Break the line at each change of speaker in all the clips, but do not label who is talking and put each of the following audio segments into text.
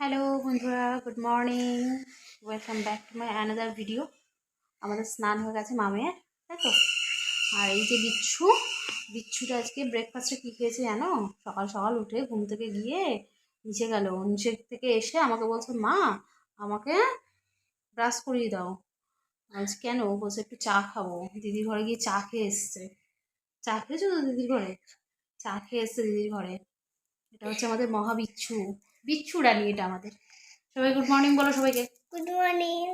Hello বন্ধুরা, good morning. Welcome back to my another video. আমাদের স্নান হয়ে গেছে মামের, তাই তো। আর এই যে বিচ্ছুটা আজকে ব্রেকফাস্টে কী খেয়েছে জানো? সকাল সকাল উঠে ঘুম থেকে গিয়ে নিচে গেল, নিচে থেকে এসে আমাকে বলছে, মা আমাকে ব্রাশ করিয়ে দাও। আজ কেন? বলছে একটু চা খাবো। দিদির ঘরে গিয়ে চা খেয়ে এসছে। চা খেয়েছো তো দিদির ঘরে? চা খেয়ে এসছে দিদির ঘরে। এটা হচ্ছে আমাদের মহাবিচ্ছু, বিচ্ছু রানী এটা আমাদের। সবাই গুড মর্নিং বলো সবাইকে।
Good morning.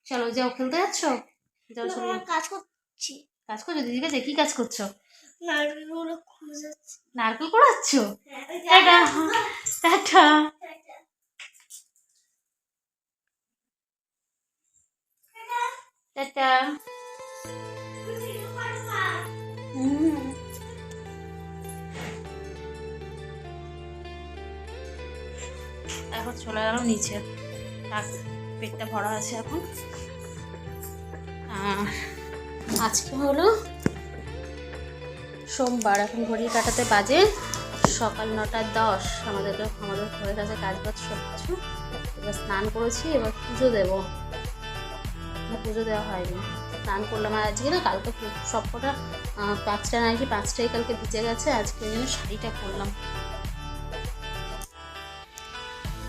চলো যাও, খেলতে যাচ্ছ? যাও চলো।
কাজ করছি।
কাজ করছো? দিদির কাছে কি কাজ করছো?
নারকেলগুলো খুঁজেছি।
নারকেল কুড়াচ্ছ? Tata tata. টাটা। এখন চলে গেল নিচে। থাক, পেটটা ভরা আছে এখন। আর আজকে হলো সোমবার। এখন ঘড়ি কাটাতে বাজে সকাল 9:10। আমাদের হয়ে গেছে কাজ বাজ সব কিছু। এবার স্নান করেছি, এবার পুজো দেবো। পুজো দেওয়া হয়নি, স্নান করলাম। আর আজকে না, কালকে সব কটা 5টা নাইটি 5টাই কালকে ভিজে গেছে। আজকে ওই জন্য শাড়িটা করলাম।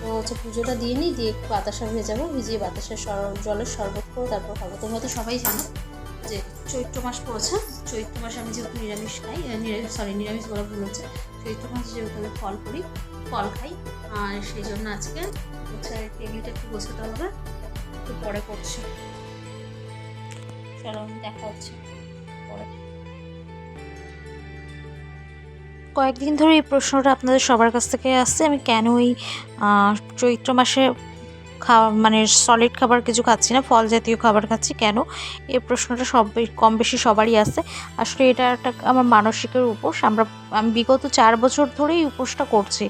তো হচ্ছে পুজোটা দিয়ে নিই, দিয়ে একটু বাতাসা ভেজাবো, ভিজিয়ে বাতাসের জলের শরবত করে তারপর খাবো। তোমরা তো সবাই জানো যে চৈত্র মাস পড়েছে। চৈত্র মাসে আমি যেহেতু নিরামিষ খাই, নিরামিষ বলা ভুল হচ্ছে, চৈত্র মাসে যেহেতু আমি ফল খাই, আর সেই জন্য আজকে হচ্ছে টেবিলটা একটু গোছাতে হবে, একটু পরে করছি। চলো দেখা হচ্ছে পরে।
কয়েকদিন ধরে এই প্রশ্নটা আপনাদের সবার কাছ থেকে আসছে, আমি কেন এই চৈত্র মাসে মানে সলিড খাবার কিছু খাচ্ছি না, ফল জাতীয় খাবার খাচ্ছি কেন? এই প্রশ্নটা কম বেশি সবারই আসে। আসলে এটা একটা আমার মানসিকের উপোস। আমি বিগত 4 বছর ধরেই উপোসটা করছি।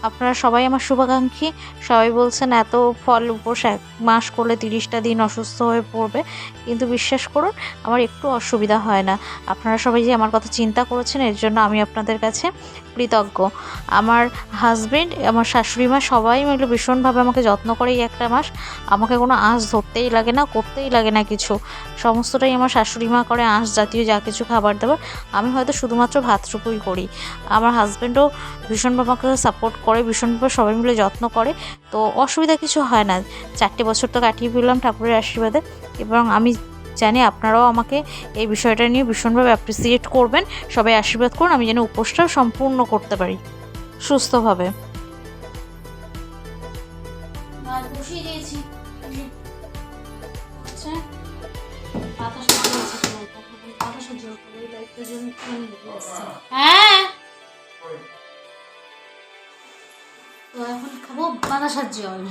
আপনারা সবাই আমার শুভাকাঙ্ক্ষী। সবাই বলছেন এত ফল উপোস 1 মাস করলে 30টা দিন অসুস্থ হয়ে পড়বে, কিন্তু বিশ্বাস করুন আমার একটু অসুবিধা হয় না। আপনারা সবাই যে আমার কথা চিন্তা করেছেন, এর জন্য আমি আপনাদের কাছে কৃতজ্ঞ। আমার হাজবেন্ড, আমার শাশুড়ি মা সবাই মিলে ভীষণভাবে আমাকে যত্ন করে এই 1টা মাস। আমাকে কোনো আঁশ ধরতেই লাগে না, করতেই লাগে না কিছু। সমস্তটাই আমার শাশুড়ি মা করে, আঁশ জাতীয় যা কিছু খাবার দাবার। আমি হয়তো শুধুমাত্র ভাতটুকুই করি। আমার হাজবেন্ডও ভীষণভাবে আমাকে সাপোর্ট করে, ভীষণভাবে সবাই মিলে যত্ন করে। তো অসুবিধা কিছু হয় না। 4টে বছর তো কাটিয়ে ফেললাম ঠাকুরের আশীর্বাদে। এবং আমি জানি আপনারাও আমাকে এই বিষয়টা নিয়ে ভীষণভাবে অ্যাপ্রিসিয়েট করবেন। সবাই আশীর্বাদ করুন আমি যেন উপোসটা সম্পূর্ণ করতে পারি সুস্থভাবে।
বসিয়ে দিয়েছি। হ্যাঁ, তো এখন খাবো বাতাসার জল।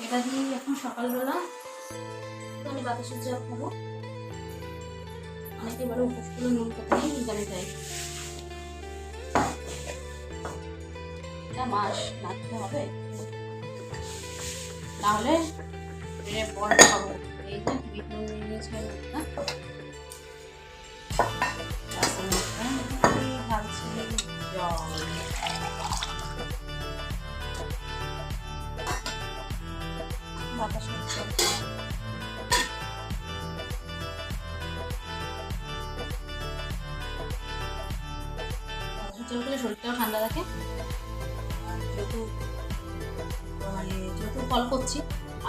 এটা দিয়ে এখন সকালবেলা আমি বাতাসের জল খাবো। অনেকে বলে উপোস করে নুন খেতে নেই, নিজামে যাই। এটা মাস নাচতে হবে, নাহলে বড় খাবো। এই যে বিট নুন নিয়ে নিয়েছি না, ভাবছি জল। বাতাসের জল খেলে শরীরটাও ঠান্ডা থাকে। যেহেতু ফল করছি,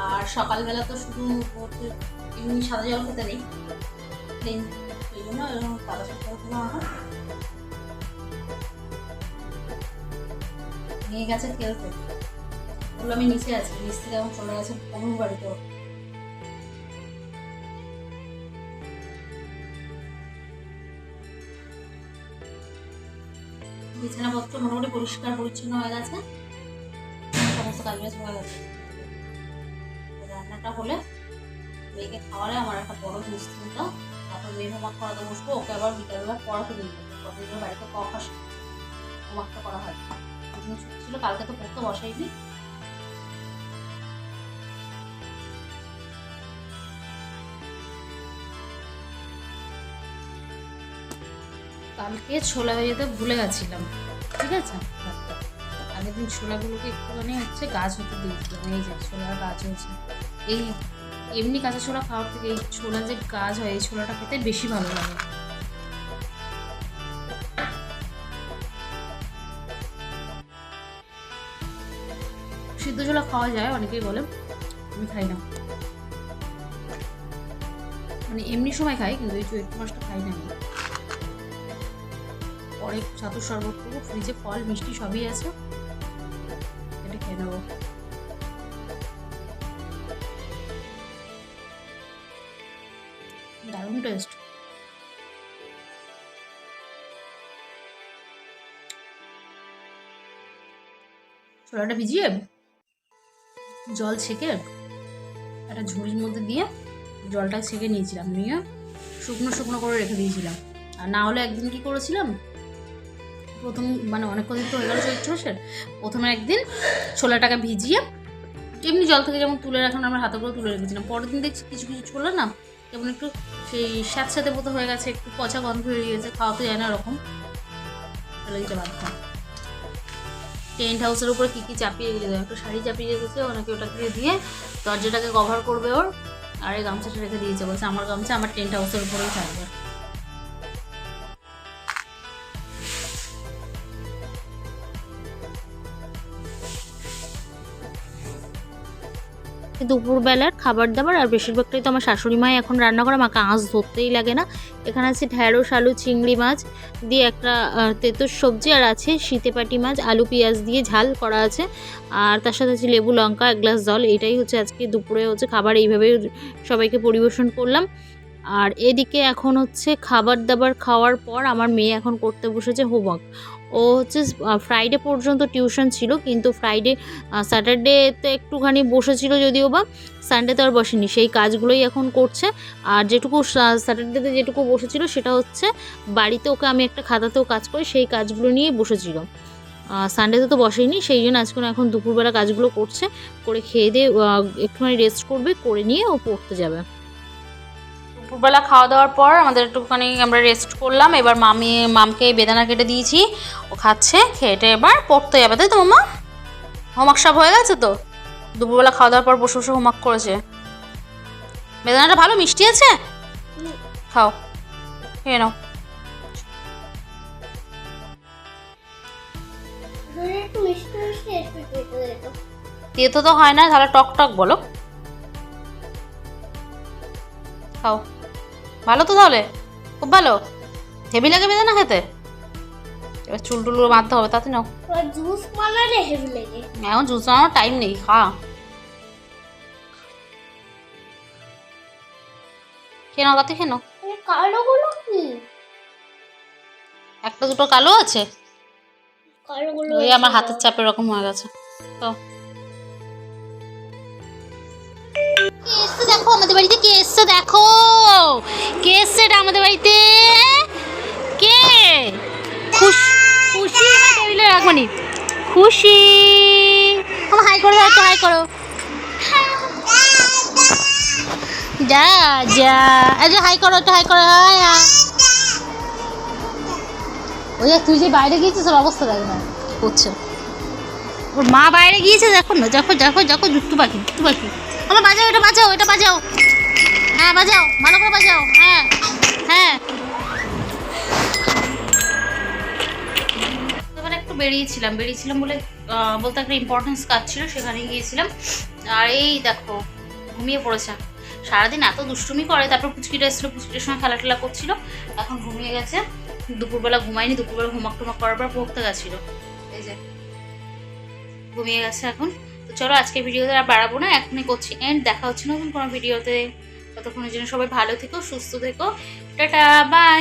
আর সকালবেলা তো শুধু এমনি সাদা জল খেতে নেই, প্লেন, সেই জন্য বাতাসের জল খেলাম। এখন নিয়ে গেছে খেলতে, বললো আমি নিচে আছি, নিচ থেকে এখন চলে গেছে অনুর বাড়িতেও। বিছানাপত্র মোটামুটি পরিষ্কার পরিচ্ছন্ন হয়ে গেছে, সমস্ত কাজ বাজ হয়ে গেছে। রান্নাটা হলে মেয়েকে খাওয়ালে আমার একটা বড় নিশ্চিন্তা। তারপর মেয়ে হোমওয়ার্ক করাতে বসবো, ওকে আবার বিকালবেলা পড়াতে দিই। কতদিন বাড়িতে কখা হোমওয়ার্কটা করা হয়, দুদিন ছুটি ছিল, কালকে তো পড়তে বসাইনি। কালকে ছোলা ভেজাতে ভুলে গেছিলাম, ঠিক আছে। আগের দিন ছোলাগুলোকে একটুখানি হচ্ছে গাছ হতে দিয়েছিলাম, এই যে ছোলার গাছ হয়েছে। এই এমনি কাঁচা ছোলা খাওয়ার থেকে এই ছোলা যে গাছ হয় এই ছোলাটা খেতে বেশি ভালো লাগে। সিদ্ধ ছোলা খাওয়া যায়, অনেকেই বলে, আমি খাই না, মানে এমনি সময় খাই, কিন্তু এই চৈত্র মাসটা খাই না আমি। পরে ছাতুর শরবত করবো, ফ্রিজে ফল মিষ্টি সবই আছে, এটা খেয়ে নেবো। দারুণ টেস্ট। ছোলাটা ভিজিয়ে জল ছেঁকে একটা ঝুড়ির মধ্যে দিয়ে জলটা ছেঁকে নিয়েছিলাম, নিয়ে শুকনো শুকনো করে রেখে দিয়েছিলাম। আর না হলে একদিন কি করেছিলাম, প্রথম মানে অনেক কদিন তো হয়ে গেল চৈত্র মাসের, প্রথমে একদিন ছোলাটাকে ভিজিয়ে এমনি জল থেকে যেমন তুলে রাখলাম, আমার হাতে করে তুলে রেখেছিলাম। পরের দিন দেখছি কিছু কিছু ছোলা না যেমন একটু সেই স্যাঁতস্যাঁতে মতো হয়ে গেছে, একটু পচা গন্ধ হয়ে গিয়েছে, খাওয়াতে যায় না ওরকম, ফেলে দিতে বাধ্য। টেন্ট হাউসের উপরে কী কী চাপিয়ে রেখেছে, একটা শাড়ি চাপিয়ে রেখেছে, ওনাকে ওটাকে দিয়ে দরজাটাকে কভার করবে ওর, আর এই গামছাটা রেখে দিয়েছে, বলছে আমার গামছা আমার টেন্ট হাউসের উপরেই থাকবে।
দুপুরবেলার খাবার দাবার আর বেশিরভাগটাই তো আমার শাশুড়ি মাই এখন রান্না করে, আমাকে আঁচ ধরতেই লাগে না। এখানে আছে ঢ্যাঁড়স আলু চিংড়ি মাছ দিয়ে একটা তেঁতুর সবজি, আর আছে শীতেপাটি মাছ আলু পেঁয়াজ দিয়ে ঝাল করা আছে, আর তার সাথে আছে লেবু লঙ্কা এক গ্লাস জল। এটাই হচ্ছে আজকে দুপুরে হচ্ছে খাবার, এইভাবেই সবাইকে পরিবেশন করলাম। আর এদিকে এখন হচ্ছে খাবার দাবার খাওয়ার পর আমার মেয়ে এখন করতে বসেছে হোমওয়ার্ক। ও হচ্ছে ফ্রাইডে পর্যন্ত টিউশন ছিল, কিন্তু ফ্রাইডে স্যাটারডেতে একটুখানি বসেছিল যদিও বা, সানডেতে আর বসেনি, সেই কাজগুলোই এখন করছে। আর যেটুকু স্যাটারডেতে যেটুকু বসেছিল সেটা হচ্ছে বাড়িতে ওকে আমি একটা খাতাতেও কাজ করি, সেই কাজগুলো নিয়েই বসেছিল। সানডেতে তো বসেইনি, সেই জন্য আজকে এখন দুপুরবেলা কাজগুলো করছে, করে খেয়ে দিয়ে একটুখানি রেস্ট করবে, করে নিয়ে ও পড়তে যাবে। দুপুরবেলা খাওয়া দাওয়ার পর আমাদের একটুখানি আমরা রেস্ট করলাম। এবার মামকে বেদানা কেটে দিয়েছি, ও খাচ্ছে, খেটে এবার পড়তে যাবে, তাই তো মামা? হোমওয়ার্ক সব হয়ে গেছে তো? দুপুরবেলা খাওয়া দাওয়ার পর বসে বসে হোমওয়ার্ক করেছে। বেদানাটা ভালো মিষ্টি আছে, খাও, খেয়ে নাও।
একটু মিষ্টি মিষ্টি একটু
তেতো তো হয় না, তাহলে টক টক বলো, খাও। ভালো তো, তাহলে খুব ভালো, হেভি লাগে বেদানা খেতে। এবার চুল টুলগুলো বাঁধতে হবে, তাতে নাও।
জুস বানালে হেভি লাগে।
এখন জুস বানানোর টাইম নেই, খা, খেয়ে নাও, তাতে খেয়ে নাও।
কালোগুলো কি?
একটা দুটো কালো আছে,
কালোগুলো
ওই আমার হাতের চাপের এরকম হয়ে গেছে। তো কে এসছে দেখো আমাদের বাড়িতে, কে এসছে দেখো, কে এসছে এটা আমাদের বাড়িতে, কে? খুশি, টেবিলে রাখবনি, খুশি। আমার হাই করো, একটু হাই করো, যা যা, এই যে হাই করো, একটু হাই করো, হাই। ওই তুই যে বাইরে গিয়েছিস ওর অবস্থা দেখ না করছে, ওর মা বাইরে গিয়েছে, দেখো না, দেখো দেখো দেখো, জুট্টু পাখি, জুট্টু পাখি। আমার বাজাও, এটা বাজাও, এটা বাজাও, হ্যাঁ বাজাও, ভালো করে বাজাও, হ্যাঁ হ্যাঁ। এবার একটু বেরিয়েছিলাম বলে বলতে একটা ইম্পর্টেন্স কাজ ছিল, সেখানে গিয়েছিলাম। আর এই দেখো ঘুমিয়ে পড়েছে, সারাদিন এত দুষ্টুমি করে, তারপর পুচকিটা এসেছিলো, পুচকিটার সঙ্গে খেলা টেলা করছিল, এখন ঘুমিয়ে গেছে। দুপুরবেলা ঘুমায়নি, দুপুরবেলা হোমওয়ার্ক টোমওয়ার্ক করার পর পড়তে গেছিলো, এই যে ঘুমিয়ে গেছে এখন। তো চলো আজকে ভিডিওতে আর বাড়াবো না, এখনই করছি এন্ড, দেখা হচ্ছে নতুন কোনো ভিডিওতে। ততক্ষণের জন্য সবাই ভালো থেকো, সুস্থ থেকো, টাটা বাই।